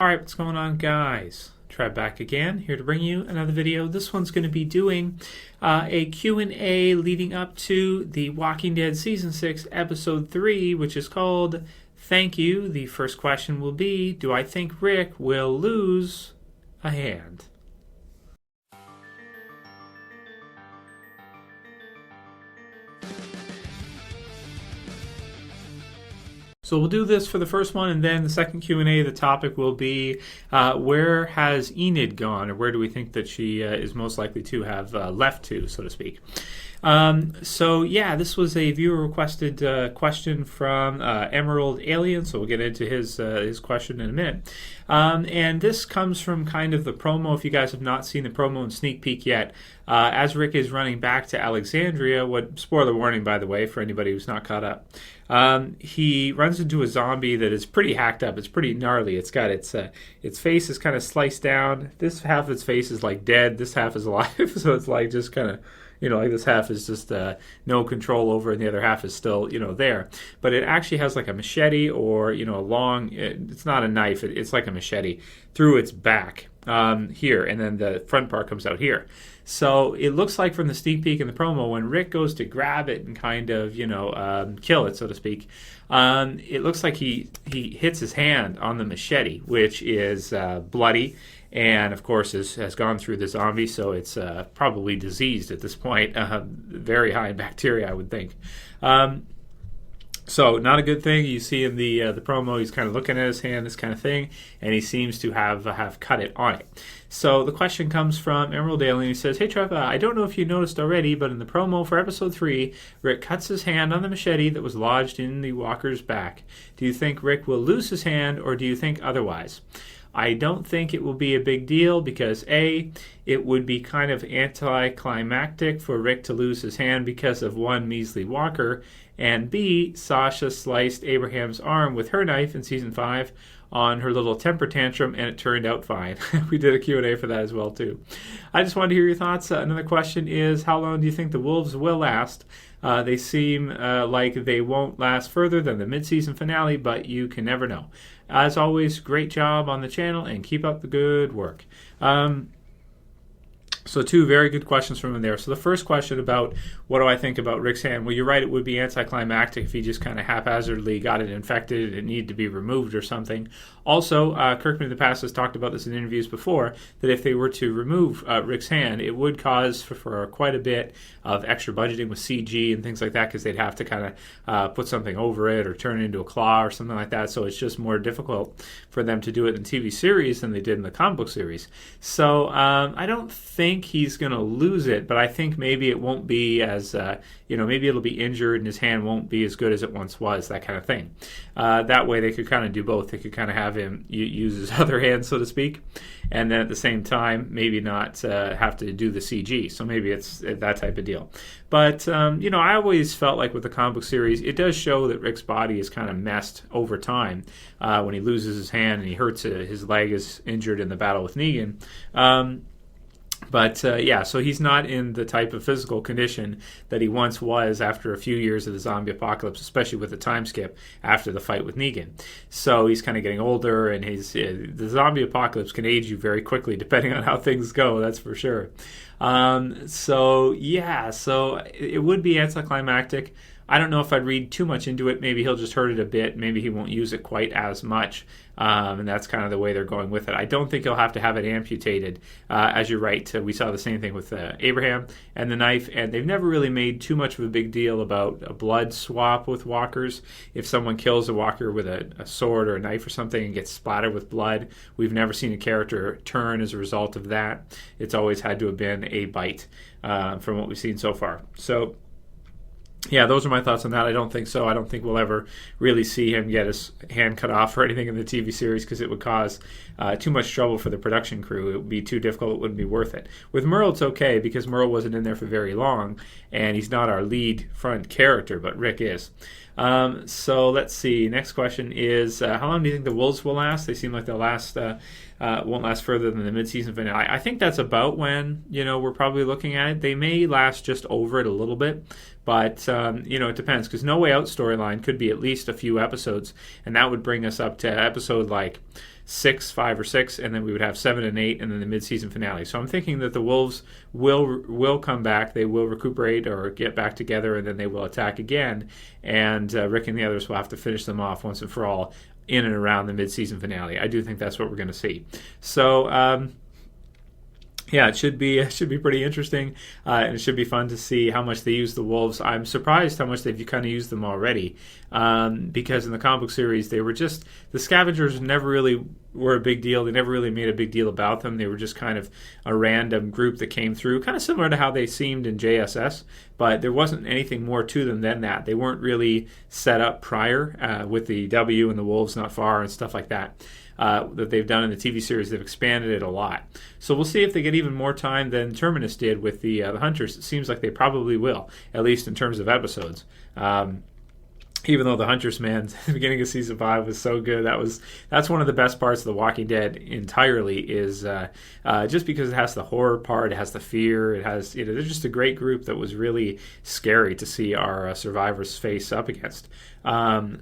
Alright, what's going on, guys? Trev back again, here to bring you another video. This one's going to be doing a Q&A leading up to The Walking Dead Season 6, Episode 3, which is called Thank You. The first question will be, do I think Rick will lose a hand? So we'll do this for the first one, and then the second Q&A, the topic will be where has Enid gone, or where do we think that she is most likely to have left to, so to speak. So yeah, this was a viewer-requested question from Emerald Alien, so we'll get into his question in a minute. And this comes from kind of the promo. If you guys have not seen the promo and sneak peek yet, as Rick is running back to Alexandria, spoiler warning, by the way, for anybody who's not caught up, he runs into a zombie that is pretty hacked up. It's pretty gnarly. It's got its face is kind of sliced down. This half of its face is like dead. This half is alive. So it's like just kind of, like this half is just no control over, and the other half is still, there. But it actually has like a machete or, a long, it's not a knife, it's like a machete through its back here, and then the front part comes out here. So it looks like from the sneak peek in the promo, when Rick goes to grab it and kind of, kill it, so to speak, it looks like he hits his hand on the machete, which is bloody. And, of course, has gone through the zombie, so it's probably diseased at this point. Very high in bacteria, I would think. So, not a good thing. You see in the promo, he's kind of looking at his hand, this kind of thing, and he seems to have cut it on it. So, the question comes from Emerald Alien. He says, hey, Trev, I don't know if you noticed already, but in the promo for Episode 3, Rick cuts his hand on the machete that was lodged in the walker's back. Do you think Rick will lose his hand, or do you think otherwise? I don't think it will be a big deal because A, it would be kind of anticlimactic for Rick to lose his hand because of one measly walker, and B, Sasha sliced Abraham's arm with her knife in Season 5 on her little temper tantrum, and it turned out fine. We did a Q&A for that as well, too. I just wanted to hear your thoughts. Another question is, how long do you think the Wolves will last? They seem like they won't last further than the mid-season finale, but you can never know. As always, great job on the channel, and keep up the good work. So two very good questions from him there. So the first question about what do I think about Rick's hand? Well, you're right, it would be anticlimactic if he just kind of haphazardly got it infected and it needed to be removed or something. Also, Kirkman in the past has talked about this in interviews before, that if they were to remove Rick's hand, it would cause for quite a bit of extra budgeting with CG and things like that, because they'd have to kind of put something over it or turn it into a claw or something like that. So it's just more difficult for them to do it in the TV series than they did in the comic book series. So I don't think he's going to lose it, but I think maybe it won't be as, maybe it'll be injured and his hand won't be as good as it once was, that kind of thing. That way they could kind of do both. They could kind of have him use his other hand, so to speak, and then at the same time maybe not have to do the CG. So maybe it's that type of deal. But, I always felt like with the comic book series, it does show that Rick's body is kind of messed over time when he loses his hand and he hurts his leg is injured in the battle with Negan. So he's not in the type of physical condition that he once was after a few years of the zombie apocalypse, especially with the time skip after the fight with Negan. So he's kind of getting older, and the zombie apocalypse can age you very quickly depending on how things go, that's for sure. So it would be anticlimactic. I don't know if I'd read too much into it. Maybe he'll just hurt it a bit. Maybe he won't use it quite as much. And that's kind of the way they're going with it. I don't think he'll have to have it amputated. As you're right, we saw the same thing with Abraham and the knife. And they've never really made too much of a big deal about a blood swap with walkers. If someone kills a walker with a sword or a knife or something and gets splattered with blood, we've never seen a character turn as a result of that. It's always had to have been a bite from what we've seen so far. So yeah, those are my thoughts on that. I don't think so. I don't think we'll ever really see him get his hand cut off or anything in the TV series, because it would cause too much trouble for the production crew. It would be too difficult. It wouldn't be worth it. With Merle, it's okay, because Merle wasn't in there for very long, and he's not our lead front character, but Rick is. So let's see. Next question is, how long do you think the Wolves will last? They seem like they'll last won't last further than the mid-season finale. I think that's about when, we're probably looking at it. They may last just over it a little bit, but, it depends, because No Way Out storyline could be at least a few episodes, and that would bring us up to episode, 5 or 6, and then we would have 7 and 8, and then the mid-season finale. So I'm thinking that the Wolves will come back. They will recuperate or get back together, and then they will attack again. And Rick and the others will have to finish them off once and for all in and around the mid-season finale. I do think that's what we're going to see. So. Yeah, it should be pretty interesting, and it should be fun to see how much they use the Wolves. I'm surprised how much they've kind of used them already, because in the comic book series, they were just, the Scavengers never really were a big deal. They never really made a big deal about them. They were just kind of a random group that came through, kind of similar to how they seemed in JSS, but there wasn't anything more to them than that. They weren't really set up prior with the W and the Wolves not far and stuff like that. That they've done in the TV series. They've expanded it a lot. So we'll see if they get even more time than Terminus did with the Hunters. It seems like they probably will, at least in terms of episodes. Even though the Hunters, man, the beginning of season 5 was so good, that's one of the best parts of The Walking Dead entirely, is just because it has the horror part, it has the fear, it has, they're just a great group that was really scary to see our survivors face up against.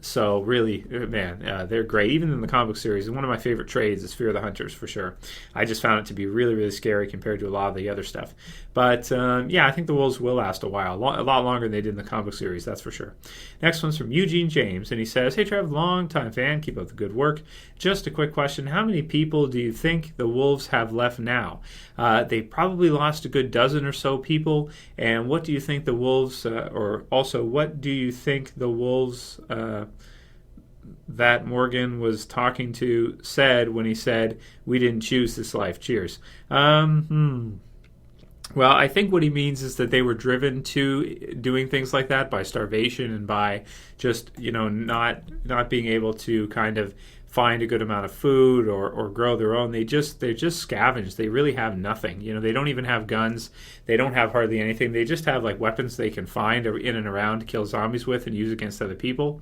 So really, man, they're great. Even in the comic book series, and one of my favorite trades is Fear of the Hunters, for sure. I just found it to be really, really scary compared to a lot of the other stuff. But yeah, I think the Wolves will last a while, a lot longer than they did in the comic book series, that's for sure. Next one's from Eugene James, and he says, "Hey Trev, long time fan, keep up the good work. Just a quick question: how many people do you think the Wolves have left now? They probably lost a good dozen or so people. And what do you think the Wolves, or also what do you think the Wolves that Morgan was talking to said when he said, 'We didn't choose this life. Cheers'?" Well, I think what he means is that they were driven to doing things like that by starvation and by just, not being able to kind of find a good amount of food or grow their own. They just scavenge. They really have nothing. They don't even have guns. They don't have hardly anything. They just have like weapons they can find in and around to kill zombies with and use against other people.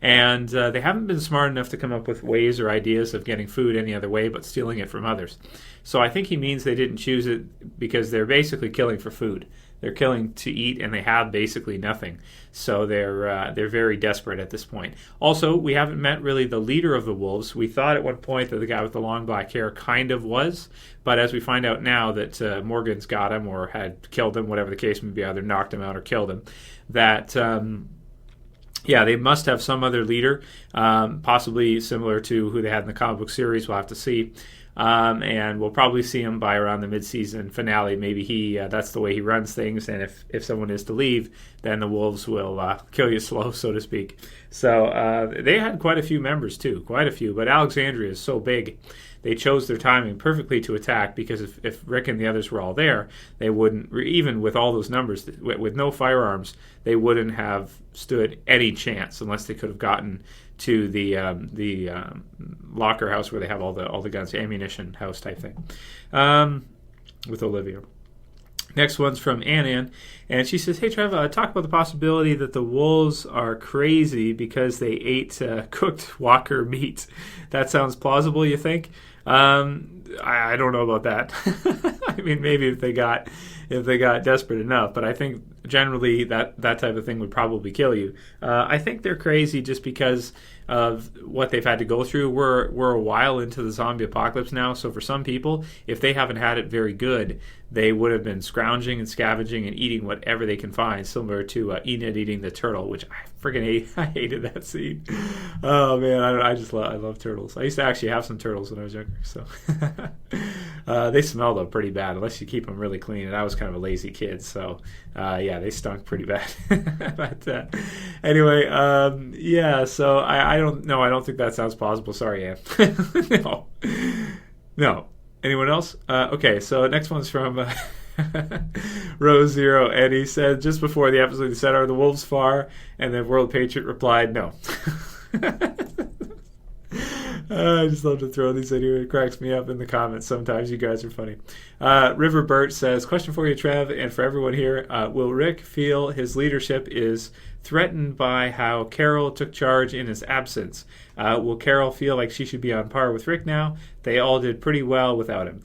And they haven't been smart enough to come up with ways or ideas of getting food any other way but stealing it from others. So I think he means they didn't choose it because they're basically killing for food. They're killing to eat, and they have basically nothing. So they're very desperate at this point. Also, we haven't met really the leader of the Wolves. We thought at one point that the guy with the long black hair kind of was, but as we find out now that Morgan's got him or had killed him, whatever the case may be, either knocked him out or killed him, that... yeah, they must have some other leader, possibly similar to who they had in the comic book series. We'll have to see. And we'll probably see him by around the mid-season finale. Maybe that's the way he runs things, and if someone is to leave, then the Wolves will kill you slow, so to speak. So they had quite a few members, too, but Alexandria is so big. They chose their timing perfectly to attack, because if Rick and the others were all there, they wouldn't, even with all those numbers, with no firearms, they wouldn't have stood any chance unless they could have gotten to the locker house where they have all the guns, ammunition house type thing, with Olivia. Next one's from Ann, and she says, "Hey Trev, talk about the possibility that the Wolves are crazy because they ate cooked Walker meat. That sounds plausible, you think?" I don't know about that. I mean, maybe if they got desperate enough, but I think generally that type of thing would probably kill you. I think they're crazy just because of what they've had to go through. We're a while into the zombie apocalypse now, so for some people, if they haven't had it very good, they would have been scrounging and scavenging and eating whatever they can find, similar to Enid eating the turtle, which I freaking hate. I hated that scene. Oh man, I love turtles. I used to actually have some turtles when I was younger, so they smell though pretty bad unless you keep them really clean. And I was kind of a lazy kid, so yeah, they stunk pretty bad. But anyway, yeah. So I don't know. I don't think that sounds plausible. Sorry, Ann. No. Anyone else? Okay, so next one's from Rose Zero, and he said just before the episode, he said, "Are the Wolves far?" And then World Patriot replied, "No." I just love to throw these in here. It cracks me up in the comments sometimes. You guys are funny. River Burt says, "Question for you, Trev, and for everyone here. Will Rick feel his leadership is threatened by how Carol took charge in his absence? Will Carol feel like she should be on par with Rick now? They all did pretty well without him."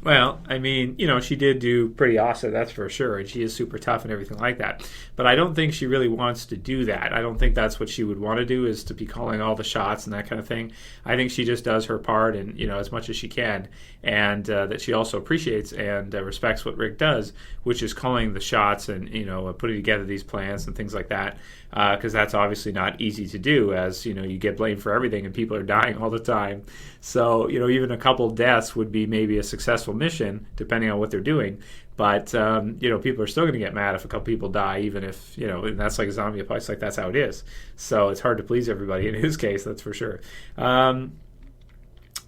Well, I mean, she did do pretty awesome, that's for sure, and she is super tough and everything like that. But I don't think she really wants to do that. I don't think that's what she would want to do, is to be calling all the shots and that kind of thing. I think she just does her part, and as much as she can, and that she also appreciates and respects what Rick does, which is calling the shots and putting together these plans and things like that. Because that's obviously not easy to do, as you get blamed for everything and people are dying all the time. So even a couple deaths would be maybe a successful mission, depending on what they're doing. But people are still going to get mad if a couple people die, even if and that's like a zombie apocalypse. Like, that's how it is. So it's hard to please everybody in his case, that's for sure.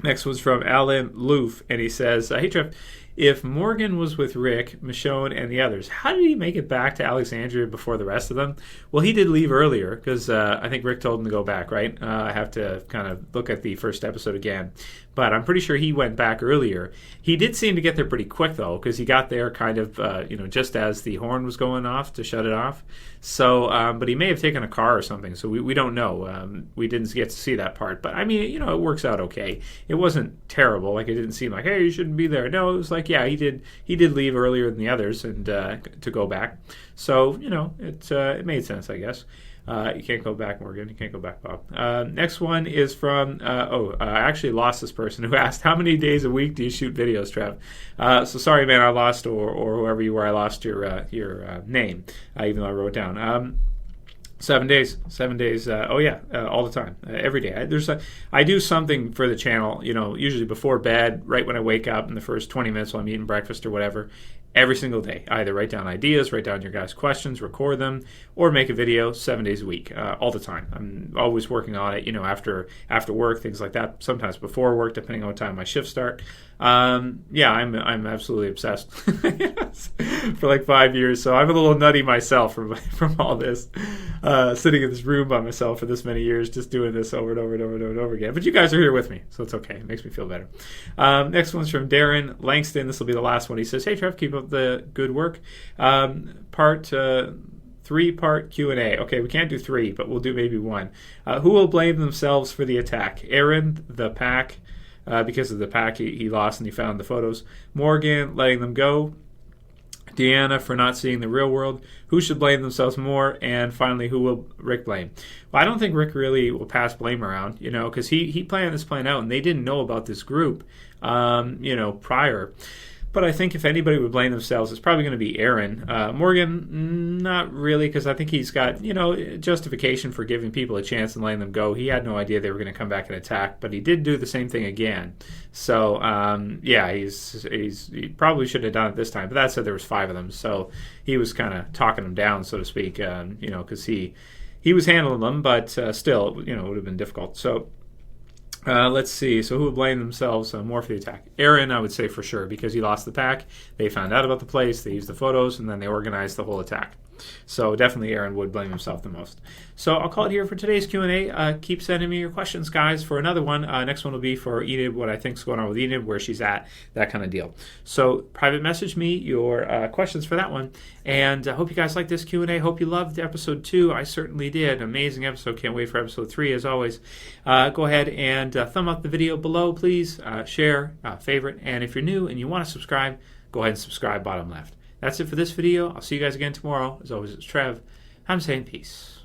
Next one's from Alan Loof, and he says, "Hey Trev, if Morgan was with Rick, Michonne, and the others, how did he make it back to Alexandria before the rest of them?" Well, he did leave earlier, because I think Rick told him to go back, right? I have to kind of look at the first episode again. But I'm pretty sure he went back earlier. He did seem to get there pretty quick, though, because he got there kind of, just as the horn was going off to shut it off. So, but he may have taken a car or something, so we don't know. We didn't get to see that part. But, I mean, it works out okay. It wasn't terrible. Like, it didn't seem like, hey, you shouldn't be there. No, it was like, yeah, he did leave earlier than the others and to go back. So, it made sense, I guess. You can't go back, Morgan. You can't go back, Bob. Next one is from, I actually lost this person who asked, how many days a week do you shoot videos, Trev? So sorry, man, I lost, or whoever you were, I lost your name, even though I wrote it down. 7 days. All the time, every day. I do something for the channel, usually before bed, right when I wake up, in the first 20 minutes while I'm eating breakfast or whatever. Every single day, either write down ideas, write down your guys' questions, record them, or make a video 7 days a week, all the time. I'm always working on it, after work, things like that. Sometimes before work, depending on what time my shifts start. I'm absolutely obsessed for like 5 years. So I'm a little nutty myself from all this, sitting in this room by myself for this many years, just doing this over and over and over and over and over again. But you guys are here with me, so it's okay. It makes me feel better. Next one's from Darren Langston. This will be the last one. He says, "Hey Trev, keep up the good work. Part 3-part Q&A. Okay, we can't do 3, but we'll do maybe 1. Who will blame themselves for the attack? Aaron, the pack, because of the pack he lost and he found the photos. Morgan, letting them go. Deanna, for not seeing the real world. Who should blame themselves more? And finally, who will Rick blame?" Well, I don't think Rick really will pass blame around, because he planned this plan out and they didn't know about this group, prior. But I think if anybody would blame themselves, it's probably going to be Aaron. Morgan, not really, because I think he's got, justification for giving people a chance and letting them go. He had no idea they were going to come back and attack, but he did do the same thing again. So, he probably shouldn't have done it this time. But that said, there was 5 of them, so he was kind of talking them down, so to speak, because he was handling them, but still, it would have been difficult. So, let's see. So who would blame themselves more for the attack? Aaron, I would say for sure, because he lost the pack. They found out about the place. They used the photos, and then they organized the whole attack. So definitely Aaron would blame himself the most. So I'll call it here for today's Q&A. Keep sending me your questions, guys, for another one. Next one will be for Enid, what I think is going on with Enid, where she's at, that kind of deal. So private message me your questions for that one. And I hope you guys liked this Q&A. Hope you loved episode 2. I certainly did. Amazing episode. Can't wait for episode 3, as always. Go ahead and thumb up the video below, please. Share, favorite. And if you're new and you want to subscribe, go ahead and subscribe bottom left. That's it for this video. I'll see you guys again tomorrow. As always, it's Trev. I'm saying peace.